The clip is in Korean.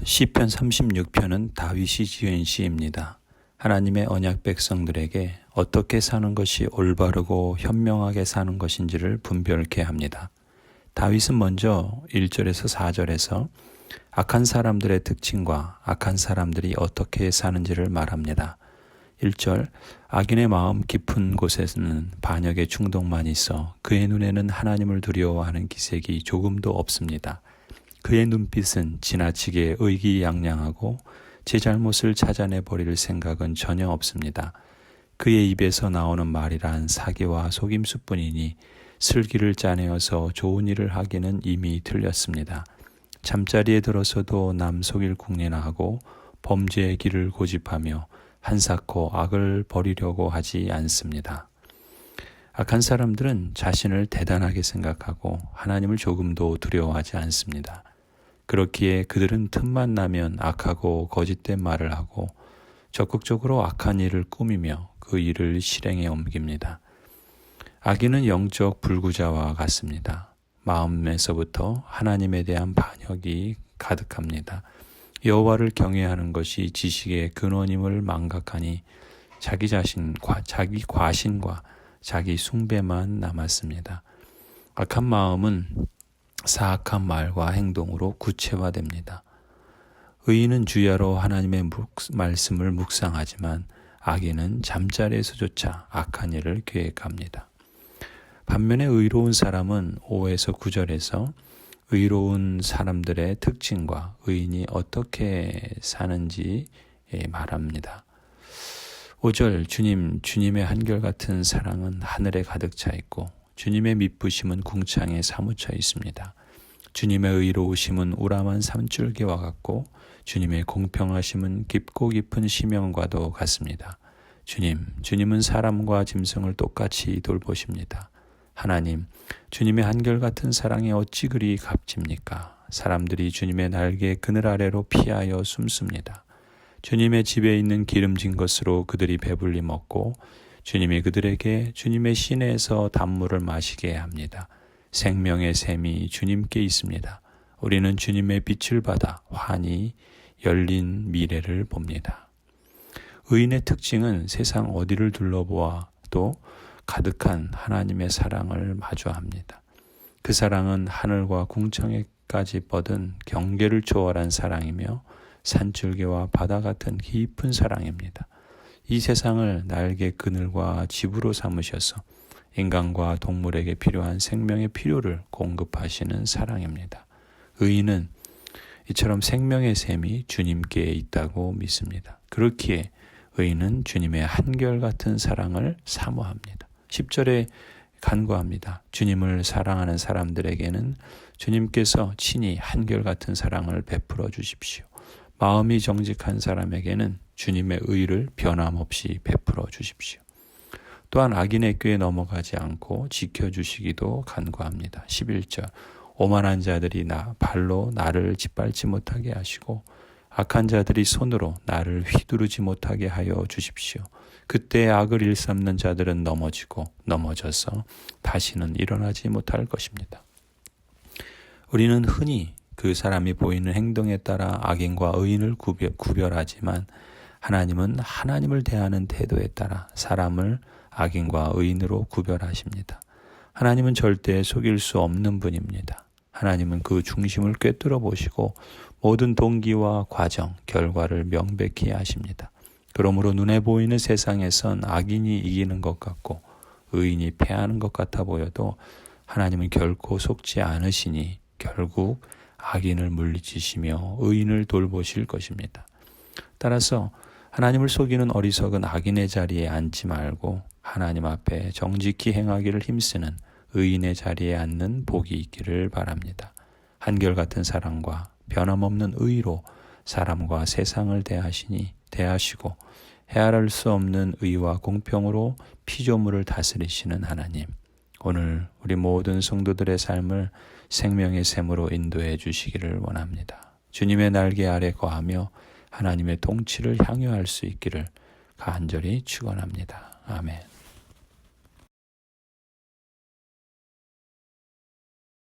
시편 36편은 다윗이 지은 시입니다. 하나님의 언약 백성들에게 어떻게 사는 것이 올바르고 현명하게 사는 것인지를 분별케 합니다. 다윗은 먼저 1절에서 4절에서 악한 사람들의 특징과 악한 사람들이 어떻게 사는지를 말합니다. 1절, 악인의 마음 깊은 곳에는 반역의 충동만 있어 그의 눈에는 하나님을 두려워하는 기색이 조금도 없습니다. 그의 눈빛은 지나치게 의기양양하고 제 잘못을 찾아내버릴 생각은 전혀 없습니다. 그의 입에서 나오는 말이란 사기와 속임수뿐이니 슬기를 짜내어서 좋은 일을 하기는 이미 틀렸습니다. 잠자리에 들어서도 남 속일 궁리나 하고 범죄의 길을 고집하며 한사코 악을 버리려고 하지 않습니다. 악한 사람들은 자신을 대단하게 생각하고 하나님을 조금도 두려워하지 않습니다. 그렇기에 그들은 틈만 나면 악하고 거짓된 말을 하고 적극적으로 악한 일을 꾸미며 그 일을 실행에 옮깁니다. 악인은 영적 불구자와 같습니다. 마음에서부터 하나님에 대한 반역이 가득합니다. 여호와를 경외하는 것이 지식의 근원임을 망각하니 자기 과신과 자기 숭배만 남았습니다. 악한 마음은 사악한 말과 행동으로 구체화됩니다. 의인은 주야로 하나님의 말씀을 묵상하지만 악인은 잠자리에서조차 악한 일을 계획합니다. 반면에 의로운 사람은 5에서 9절에서 의로운 사람들의 특징과 의인이 어떻게 사는지 말합니다. 5절, 주님의 한결같은 사랑은 하늘에 가득 차 있고 주님의 미쁘심은 궁창에 사무쳐 있습니다. 주님의 의로우심은 우람한 산줄기와 같고 주님의 공평하심은 깊고 깊은 심연과도 같습니다. 주님은 사람과 짐승을 똑같이 돌보십니다. 하나님, 주님의 한결같은 사랑이 어찌 그리 값집니까? 사람들이 주님의 날개 그늘 아래로 피하여 숨습니다. 주님의 집에 있는 기름진 것으로 그들이 배불리 먹고 주님이 그들에게 주님의 시내에서 단물을 마시게 합니다. 생명의 샘이 주님께 있습니다. 우리는 주님의 빛을 받아 환히 열린 미래를 봅니다. 의인의 특징은 세상 어디를 둘러보아도 가득한 하나님의 사랑을 마주합니다. 그 사랑은 하늘과 궁창에까지 뻗은 경계를 초월한 사랑이며 산줄기와 바다 같은 깊은 사랑입니다. 이 세상을 날개 그늘과 집으로 삼으셔서 인간과 동물에게 필요한 생명의 필요를 공급하시는 사랑입니다. 의인은 이처럼 생명의 샘이 주님께 있다고 믿습니다. 그렇기에 의인은 주님의 한결같은 사랑을 사모합니다. 10절에 간구합니다. 주님을 사랑하는 사람들에게는 주님께서 친히 한결같은 사랑을 베풀어 주십시오. 마음이 정직한 사람에게는 주님의 의를 변함없이 베풀어 주십시오. 또한 악인의 꾀에 넘어가지 않고 지켜주시기도 간구합니다. 11절, 오만한 자들이 발로 나를 짓밟지 못하게 하시고 악한 자들이 손으로 나를 휘두르지 못하게 하여 주십시오. 그때 악을 일삼는 자들은 넘어져서 다시는 일어나지 못할 것입니다. 우리는 흔히 그 사람이 보이는 행동에 따라 악인과 의인을 구별하지만 하나님은 하나님을 대하는 태도에 따라 사람을 악인과 의인으로 구별하십니다. 하나님은 절대 속일 수 없는 분입니다. 하나님은 그 중심을 꿰뚫어 보시고 모든 동기와 과정, 결과를 명백히 하십니다. 그러므로 눈에 보이는 세상에선 악인이 이기는 것 같고 의인이 패하는 것 같아 보여도 하나님은 결코 속지 않으시니 결국 악인을 물리치시며 의인을 돌보실 것입니다. 따라서 하나님을 속이는 어리석은 악인의 자리에 앉지 말고 하나님 앞에 정직히 행하기를 힘쓰는 의인의 자리에 앉는 복이 있기를 바랍니다. 한결같은 사랑과 변함없는 의로 사람과 세상을 대하시고 헤아릴 수 없는 의와 공평으로 피조물을 다스리시는 하나님, 오늘 우리 모든 성도들의 삶을 생명의 샘으로 인도해 주시기를 원합니다. 주님의 날개 아래 거하며 하나님의 통치를 향유할 수 있기를 간절히 축원합니다. 아멘.